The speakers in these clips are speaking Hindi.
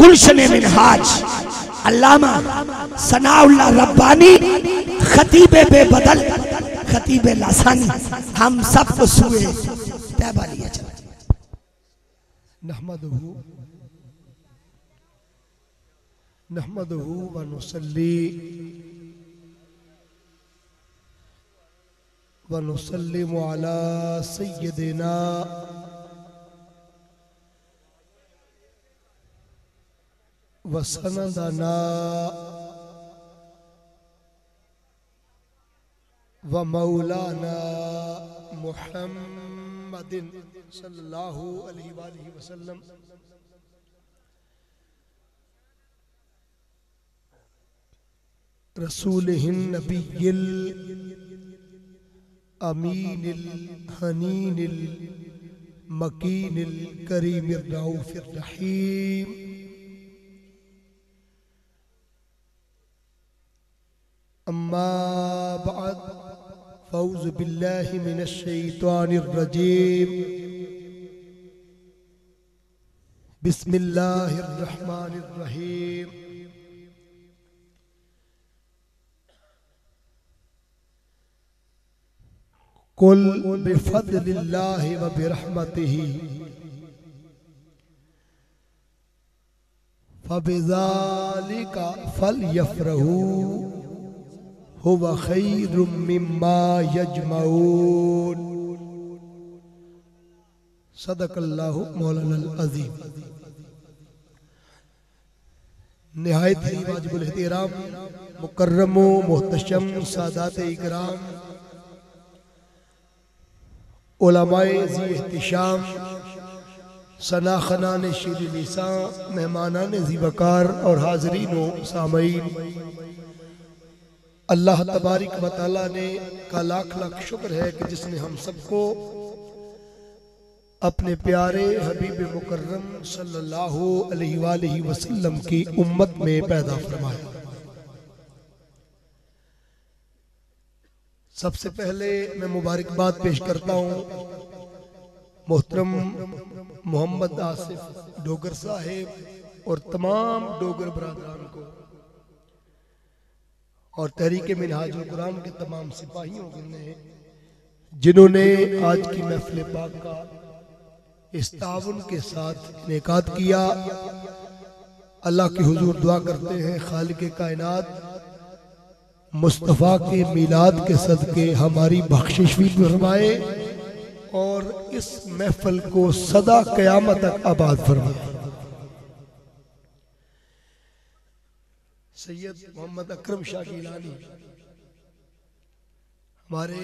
गुलशन मिनहाज अल्लामा सनाउल्लाह रब्बानी खतीबे बेबदल खतीबे लासानी हम सबको सुए तैबा लिया चला। नहमदुहु व नुसल्ली व नुसल्लिमु अला सय्यदिना व सनदना व मौलाना मुहम्मदिन सल्लल्लाहु अलैहि वसल्लम रसूलिहिन नबिय्यिल अमीनिल हनीनिल मकीनिल करीमिर रऊफिर रहीम। अम्मा बअद फ़ऊज़ु बिल्लाहि मिनश शैतानिर रजीम। बिस्मिल्लाहिर रहमानिर रहीम। कुल बिफ़ज़लिल्लाहि व बिरहमतिही फ़बिज़ालिका फ़लयफ़रहू हुवा खैरुम मिम्मा यजमऊन। सदक़ल्लाहु मौलाना अज़ीम। निहायत ही वाजिबुल एहतराम मुकर्रम मोहतशम सादात इकराम उलमाए ज़ी एहतिशाम सनाखनान शीर निसा मेहमानान ज़ी वकार और हाज़रीन सामईन, अल्लाह तबारिक व तआला ने का लाख लाख शुक्र है कि जिसने हम सबको अपने प्यारे हबीब मुकर्रम सल्लल्लाहु अलैहि वसल्लम की उम्मत में पैदा फरमाया। सबसे पहले मैं मुबारकबाद पेश करता हूँ मोहतरम मोहम्मद आसिफ डोगर साहेब और तमाम डोगर बरादरान को और तहरीक मिनहाजुल कुरान के तमाम सिपाहियों को जिन्होंने आज की महफिल पाक का इस ताउन के साथ इनेकाद किया। अल्लाह की हुजूर दुआ करते हैं खालिक कायनात मुस्तफ़ा के मिलाद के सदके हमारी बख्शिश भी फरमाए और इस महफिल को सदा क़यामत तक आबाद फरमाए। सैयद मोहम्मद अकरम शाह गिलानी हमारे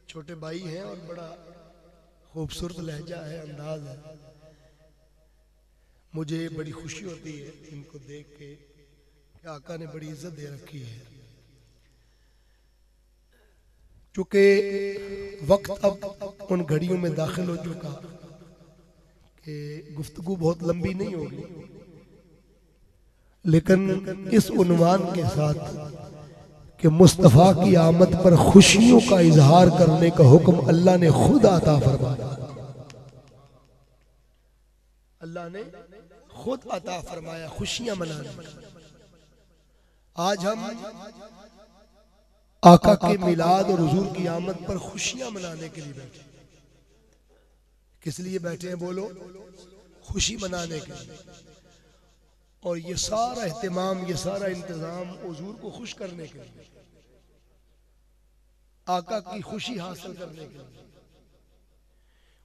छोटे भाई हैं और बड़ा खूबसूरत लहजा है, अंदाज है। मुझे बड़ी खुशी होती है इनको देख के कि आका ने बड़ी इज्जत दे रखी है। चूंकि वक्त अब उन घड़ियों में दाखिल हो चुका कि गुफ्तगू बहुत लंबी नहीं होगी, लेकिन इस उन्वान के साथ कि मुस्तफ़ा की आमद पर खुशियों का इजहार करने का हुक्म अल्लाह ने खुद अता फरमाया। अल्लाह ने खुद अता फरमाया खुशियां मनाने। आज हम आका के मिलाद और हुजूर की आमद पर खुशियां मनाने के लिए बैठे। किस लिए बैठे हैं बोलो? खुशी मनाने के लिए। और ये सारा एहतिमाम, ये सारा इंतजाम हुजूर को खुश करने के लिए, आका की खुशी हासिल करने के लिए।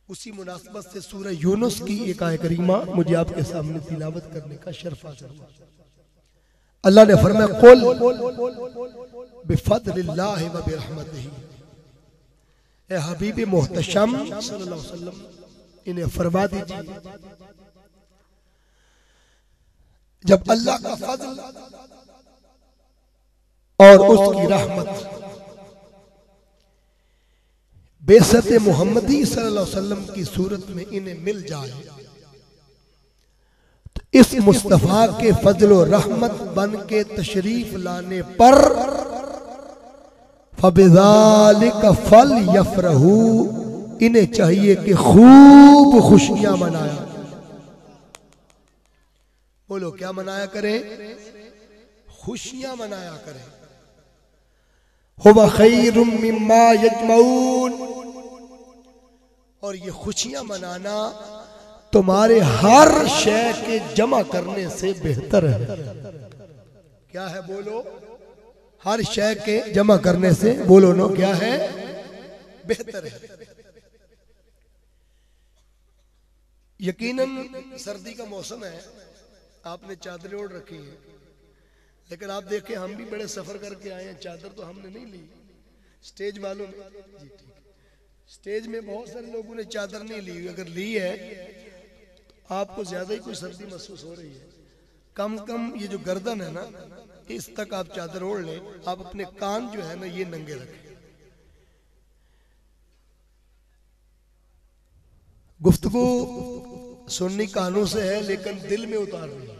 उसी मुनासबत से सूरह यूनुस की एक आयत करीमा मुझे आपके सामने तिलावत करने का शर्फ हासिल हुआ। अल्लाह ने फरमाया कुल बिफज़लिल्लाहि व बिरहमतिही। ए हबीब मोहतशम सल्लल्लाहु अलैहि वसल्लम इन्हें फरमा दीजिए जब अल्लाह का फजल और उसकी रहमत बेसत मोहम्मदी सल्लल्लाहु अलैहि वसल्लम की सूरत में इन्हें मिल जाए तो इस मुस्तफा के फजल और रहमत बन के तशरीफ लाने पर फबिज़ालिका फलयफ़रहू, इन्हें चाहिए कि खूब खुशियां मनाया। बोलो क्या मनाया करें? खुशियां मनाया करें। हुवा खैरुम मिम्मा यजमऊन, और ये खुशियां मनाना तुम्हारे हर शय के जमा करने से बेहतर है। क्या है? बोलो। हर शय के जमा करने से, बोलो नो, क्या है? बेहतर है। यकीनन सर्दी का मौसम है, आपने चादरें ओढ़ रखी है, लेकिन आप देखें हम भी बड़े सफर करके आए हैं, चादर तो हमने नहीं ली। स्टेज वालों ने, जी ठीक, स्टेज में बहुत सारे लोगों ने चादर नहीं ली। अगर ली है तो आपको ज्यादा ही कोई सर्दी महसूस हो रही है। कम कम ये जो गर्दन है ना, इस तक आप चादर ओढ़ लें। आप अपने कान जो है ना ये नंगे रखें। गुफ्तगू सुननी कानों से है, लेकिन दिल में उतारनी है।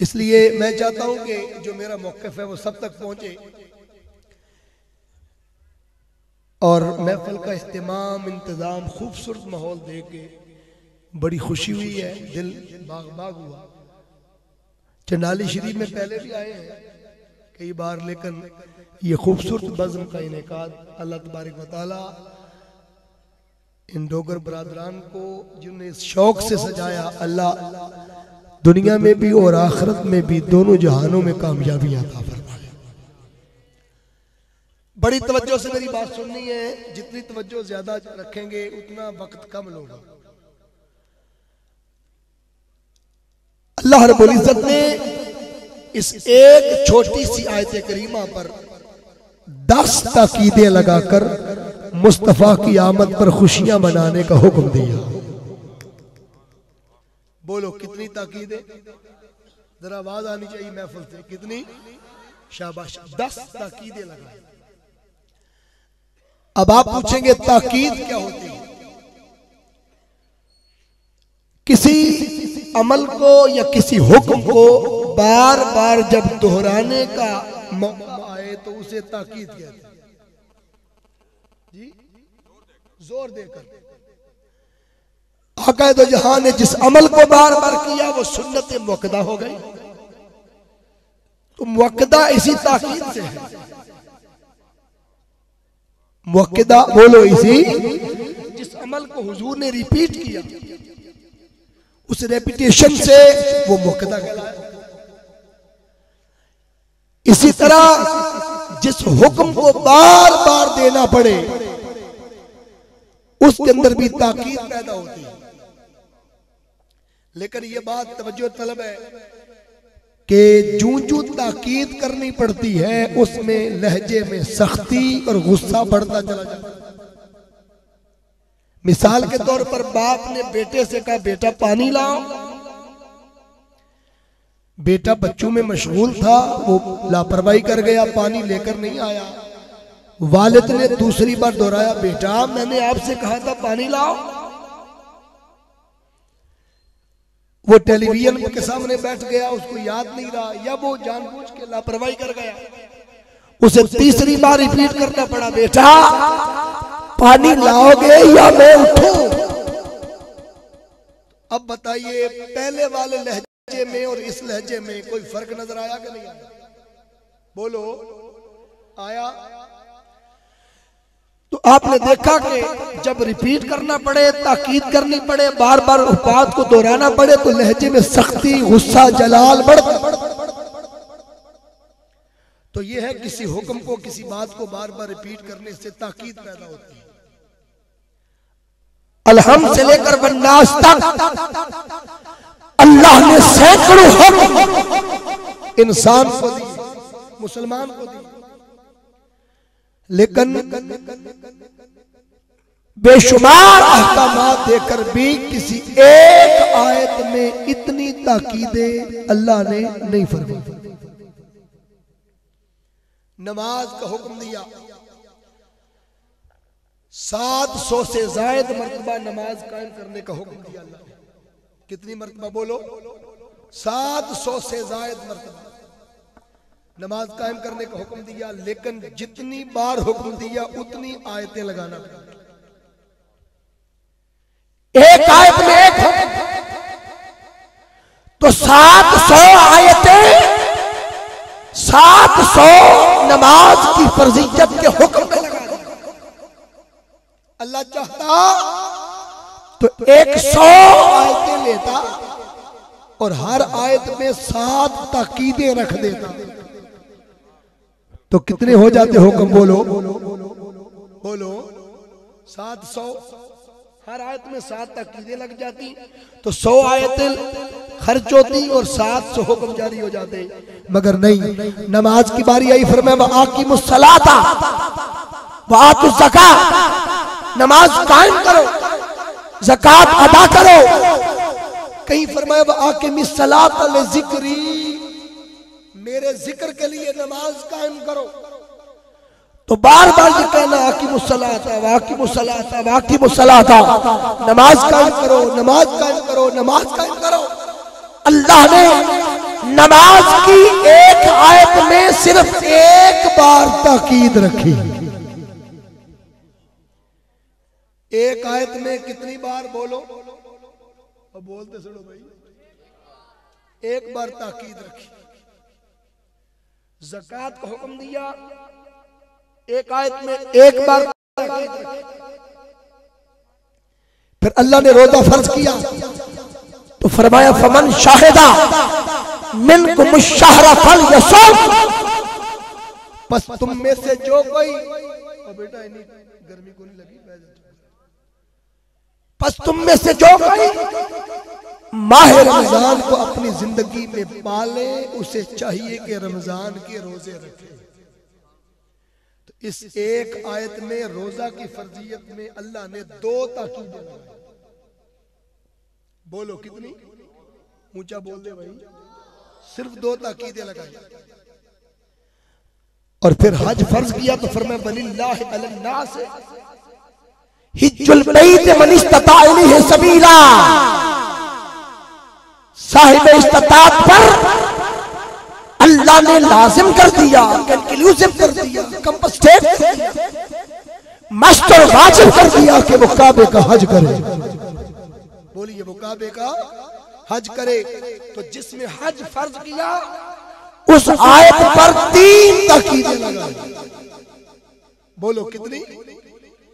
इसलिए मैं चाहता हूं कि जो मेरा मौक़िफ़ है वो सब तक पहुंचे, और महफिल का इह्तिमाम, इंतजाम, खूबसूरत माहौल देख के बड़ी खुशी हुई है, दिल बाग बाग हुआ। चंडाली शरीफ में पहले भी आए हैं कई बार, लेकिन ये खूबसूरत बज़्म का इनेकाद अल्लाह तबारक व तआला इन डोगर बरादरान को जिन्होंने इस शौक से सजाया, अल्लाह दुनिया में भी और आखिरत में भी दोनों जहानों में कामयाबी अता फरमाए। बड़ी तवज्जो से मेरी बात सुननी है। जितनी तवज्जो ज्यादा रखेंगे उतना वक्त कम लोगे। अल्लाह रब्बुल इज्जत ने इस एक छोटी सी आयत करीमा पर 10 ताकीदें लगाकर मुस्तफा की आमद पर खुशियां मनाने का हुक्म दिया। बोलो कितनी ताकीदें? जरा आवाज आनी चाहिए महफिल से। कितनी? शाबाश, 10 ताकीदें लगाई। अब आप पूछेंगे ताकीद क्या होती है? किसी अमल को या किसी हुक्म को बार बार जब दोहराने का मौका आए तो उसे ताकीद कहते हैं। जी, जोर देकर। आका दो जहां ने जिस अमल को बार बार किया वो सुन्नत मुअक्कदा हो गई। तो मुअक्कदा इसी ताकीद से है। मुअक्कदा बोलो इसी, जिस अमल को हुजूर ने रिपीट किया उस रेपिटेशन से वो मुअक्कदा कहलाया। इसी तरह जिस हुक्म को बार बार देना पड़े उसके अंदर भी ताकीद पैदा होती है। लेकिन ये बात तवज्जो तलब है कि जूं जूं ताकीद करनी पड़ती है उसमें लहजे में सख्ती और गुस्सा बढ़ता चला जाता है। मिसाल के तौर पर बाप ने बेटे से कहा बेटा पानी लाओ। बेटा बच्चों में मशगूल था, वो लापरवाही कर गया, पानी लेकर नहीं आया। वालिद ने दूसरी बार दोहराया बेटा मैंने आपसे कहा था पानी लाओ। वो टेलीविजन के सामने बैठ गया, उसको याद नहीं रहा, या वो जानबूझ के लापरवाही कर गया। उसे तीसरी बार रिपीट करना पड़ा बेटा पानी लाओगे या मैं उठूं। अब बताइए पहले वाले लहजे में और इस लहजे में कोई फर्क नजर आया कि नहीं आया? बोलो आया? तो आपने देखा कि जब रिपीट करना पड़े, ताकीद करनी पड़े, बार बार बात को दोहराना पड़े तो लहजे में सख्ती, गुस्सा, जलाल बढ़ता। तो यह है किसी हुक्म को, किसी बात को बार बार रिपीट करने से ताकीद पैदा होती है। अलहम से लेकर वन्नास तक अल्लाह ने सैकड़ों हुक्म इंसान को दिए, मुसलमान को दिए, लेकिन बेशुमार अहकामात देकर भी किसी एक आयत में इतनी ताकीदें अल्लाह ने नहीं फरमाई। नमाज का हुक्म दिया, 700 से ज्यादा मर्तबा नमाज कायम करने का हुक्म दिया अल्लाह ने। कितनी मर्तबा बोलो? 700 से ज्यादा मर्तबा नमाज कायम करने का हुक्म दिया। लेकिन जितनी बार हुक्म दिया उतनी आयतें लगाना पड़ा। एक आयत में एक हुक्म, 700 आयतें 700 नमाज की फर्जियत के हुक्म में लगा दी। अल्लाह चाहता तो 100 आयतें लेता और हर आयत में 7 ताकीदें रख देता, तो कितने हो जाते हुक्म? बोलो बोलो 700, हर आयत में 7 ताकीदें लग जाती, तो 100 आयतें खर्च होती और 700 हुक्म जारी हो जाते। मगर नहीं, नमाज की बारी आई, फरमाया आकीमुस्सलाता व आतुज़ ज़कात, नमाज कायम करो, ज़कात अदा करो। कहीं फरमाया आकीमुस्सलाता लिज़िक्री, मेरे जिक्र के लिए नमाज कायम करो। तो बार बार ये कहना आकीमुस्सलाता वाकीमुस्सलाता वाकीमुस्सलाता, नमाज कायम करो, नमाज कायम करो, नमाज कायम करो। अल्लाह ने नमाज की एक आयत में सिर्फ एक बार ताकीद रखी। एक आयत में कितनी बार? बोलो, अब बोलते सुनो भाई। एक बार ताकीद रखी, ज़कात का हुक्म दिया, एक आयत में एक बार ताकीद रखी। फिर अल्लाह ने रोजा फर्ज किया तो फरमाया फमन शाहिदा मिनकुम शहरा फलयसुम, बस तुम में से जो कोई, और बेटा इन्हीं गर्मी को नहीं लगी, बस तुम में से जो कोई माह रमजान को अपनी जिंदगी में पाले, उसे चाहिए कि रमजान के रोजे रखे। तो इस एक आयत में रोजा की फर्जियत में अल्लाह ने 2 ताकीदें लगाई। बोलो कितनी? ऊंचा बोल दे भाई। सिर्फ 2 ताकीदें लगाई। और फिर हज फर्ज किया तो फरमाया बलिल्लाहि अलन्नास हिज्जुल बैत मन इस्तता इलैहि सबीला, साहिब इस्तात पर अल्लाह ने लाजिम कर दिया, इंक्लूसिव कर दिया, कंपस्टेट कर दिया, मस्त और वाजिब कर दिया कि वो काबे का हज करे। बोलिए वो काबे का हज करे। तो जिसमें हज फर्ज किया उस आयत पर 3 ताकीदें लगाई। बोलो कितनी?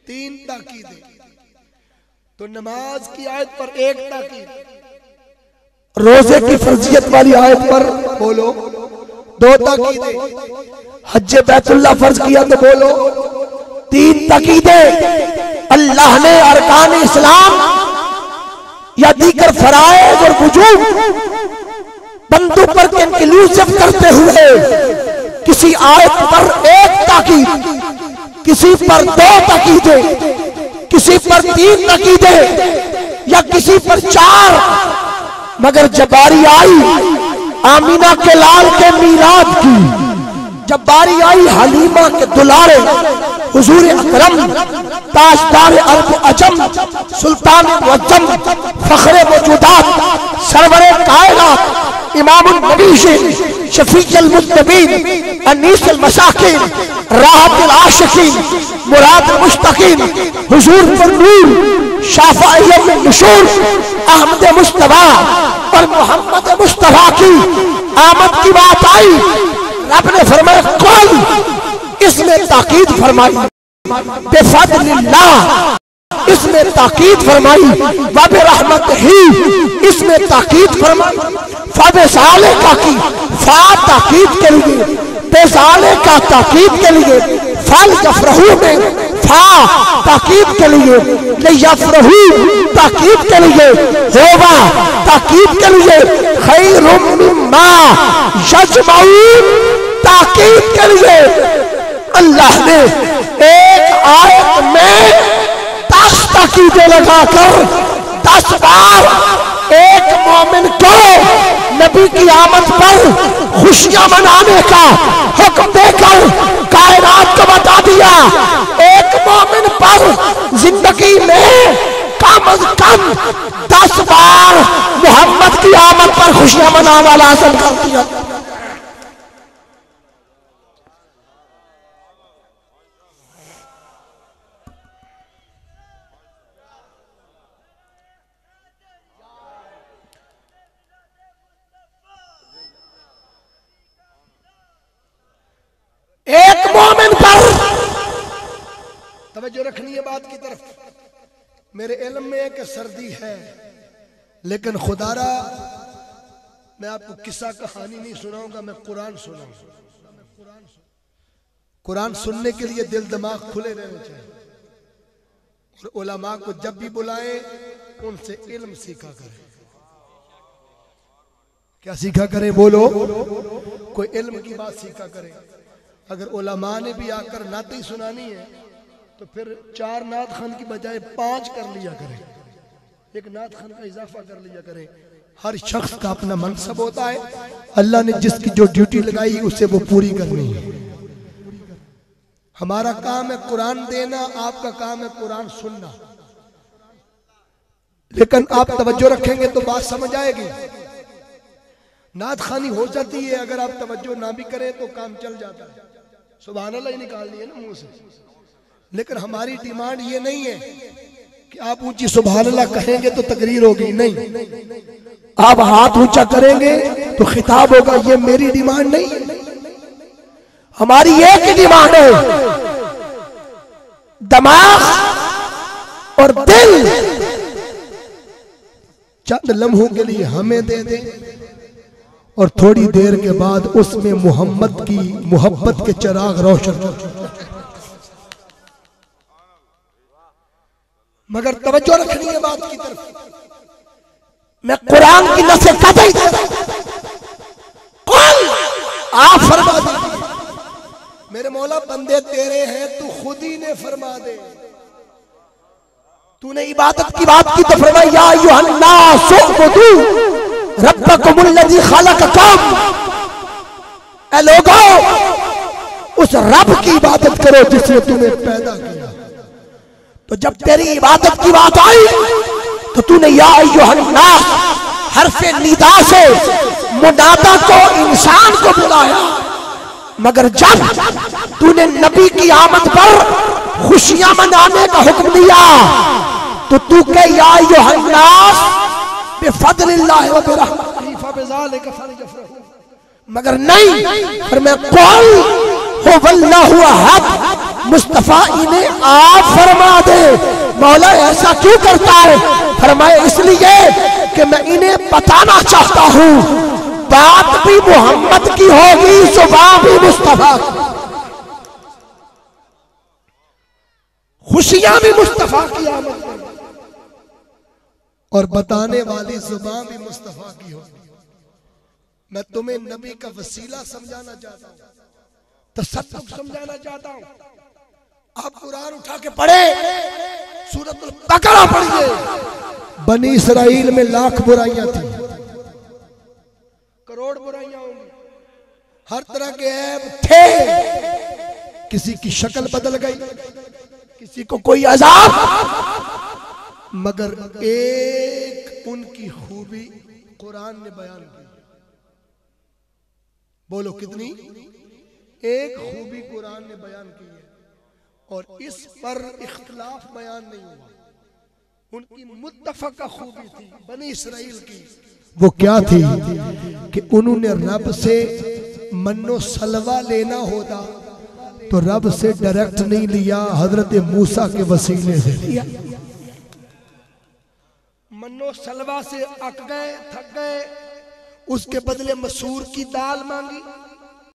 3 ताकीदें। तो नमाज की आयत पर 1 ताकीद, रोजे की फर्जियत वाली आयत पर बोलो 2 ताकीदें, हज बैतुल्लाह फर्ज किया तो बोलो 3 ताकीदें। अल्लाह ने अरकान इस्लाम या दीगर फराइज और वुजूब बंदों पर इंक्लूसिव करते हुए किसी आयत पर 1 ताकीद, किसी पर 2 ताकीदें, किसी पर 3 ताकीदें या किसी पर 4। मगर जब बारी आई आमीना के लाल के मीलाद की, जब बारी आई हलीमा के दुलारे हुजूर अकरम ताजदार अरब अजम सुल्तान मुअज्जम फखरे मौजूदात सरवरे कायनात इमामुल नबीशीन शफीउल मुज़्तबीन अनीसुल मसाकीन राहतुल आशिकीन मुरादुल मुश्ताकीन हुजूर पर नूर शाफ़िय्युल नुशूर अहमद मुस्तफा और मोहम्मद मुस्तफा की आमद की बात आई। रब ने फरमाया कुल, इसमें ताकीद फरमाई बेफज़लिल्लाह, इसमें ताकीद फरमाई वबे रहमत ही, इसमें ताकीद फरमाई फबे साले का की फा ताकीद के लिए, बेसाले का ताकीद के लिए, फल यफरहू में फा ताकीद के लिए, ले यफरहू ताकीद के लिए, होवा ताकीद के लिए, खैरुम मिम्मा यजमाऊन ताकीद के लिए। अल्लाह ने एक आयत में 10 ताकीदें लगाकर 10 बार एक मोमिन को नबी की आमद पर खुशियां मनाने का हुक्म देकर कायनात को बता दिया। एक मोमिन पर जिंदगी में कम अज कम 10 बार मोहम्मद की आमद पर खुशियां मनाना लाज़िम कर दिया। बात की तरफ। मेरे इल्म में है कि सर्दी है, लेकिन खुदारा मैं आपको किस्सा कहानी नहीं सुनाऊंगा, मैं कुरान सुनाऊंगा। कुरान सुनने के लिए दिल दिमाग खुले रहने चाहिए, और उलमा को जब भी बुलाए उनसे इल्म सीखा करें। क्या सीखा करें? बोलो। कोई इल्म की बात सीखा करें। अगर उलमा ने भी आकर नात ही सुनानी है तो फिर 4 नात खान की बजाय 5 कर लिया करें, एक नात खान का इजाफा कर लिया करें। हर शख्स का अपना मनसब होता है, अल्लाह ने जिसकी जो ड्यूटी लगाई उसे वो पूरी करनी है। हमारा काम है कुरान देना, आपका काम है कुरान सुनना। लेकिन आप तवज्जो रखेंगे तो बात समझ आएगी। नात खानी हो जाती है, अगर आप तवज्जो ना भी करें तो काम चल जाता है। सुभान अल्लाह ही निकाल दिए ना मुंह से। लेकिन हमारी डिमांड ये नहीं है कि आप ऊंची सुभान अल्लाह कहेंगे तो तकरीर होगी, नहीं। आप हाथ ऊंचा करेंगे तो खिताब होगा, ये मेरी डिमांड नहीं है। हमारी एक ही डिमांड है, दिमाग और दिल चंद लम्हों के लिए हमें दे दे, और थोड़ी देर के बाद उसमें मोहम्मद की मोहब्बत के चिराग रोशन। मगर तवज्जो रखनी है बात की तरफ। मैं कुरान की नसे कतई आप फरमा दीजिए, मेरे मौला बंदे तेरे हैं, तू खुद ही ने फरमा दे। तूने इबादत की बात की तो फरमाया या अय्युहन्नास उअ्बुदू रब्बकुमुल्लज़ी खलक़कुम। ऐ लोगों, उस रब की इबादत करो जिसने तुम्हें पैदा किया। तो जब तेरी इबादत की बात आई तो तूने या अय्युहन्नास हरफे निदा से मुनादा को, इंसान को बुलाया। मगर जब तूने नबी की आमद पर खुशियां मनाने का हुक्म दिया तो तू कह या अय्युहन्नास बिफज़लिल्लाहि व बिरहमतिही फबिज़ालिका फलयफ़रहू। मगर नहीं, फिर मैं कुल हुवल्लाहु अहद, मुस्तफा इन्हें आप फरमा दे। मौला ऐसा क्यों करता है? फरमाए इसलिए कि मैं इन्हें बताना चाहता हूं, बात भी मोहम्मद की होगी, सुबह भी मुस्तफा की, खुशियां भी मुस्तफा की आमद में, और बताने वाली जुबान भी मुस्तफा की होगी। मैं तुम्हें नबी का वसीला समझाना चाहता हूं, तसद्दुक समझाना चाहता हूं। आप कुरान उठा के पढ़े, सूरतुल बकरा पढ़िए। बनी इसराइल में लाख बुराइयां थी, करोड़ बुराइयां होंगी, हर तरह के ऐब थे। किसी की शक्ल बदल गई, किसी को कोई अजाब, मगर एक उनकी खूबी कुरान ने बयान की। बोलो कितनी? एक खूबी कुरान ने बयान की है, और इस पर इख्तिलाफ बयान नहीं हुआ। उनकी मुत्तफका खूबी थी बनी इसराइल की। वो क्या थी कि उन्होंने रब से मन्नो सलवा लेना होता तो रब से डायरेक्ट नहीं लिया, हजरत मूसा के वसीले से लिया। मन्नो सलवा से अक गए, थक गए, उसके बदले मसूर की दाल मांगी,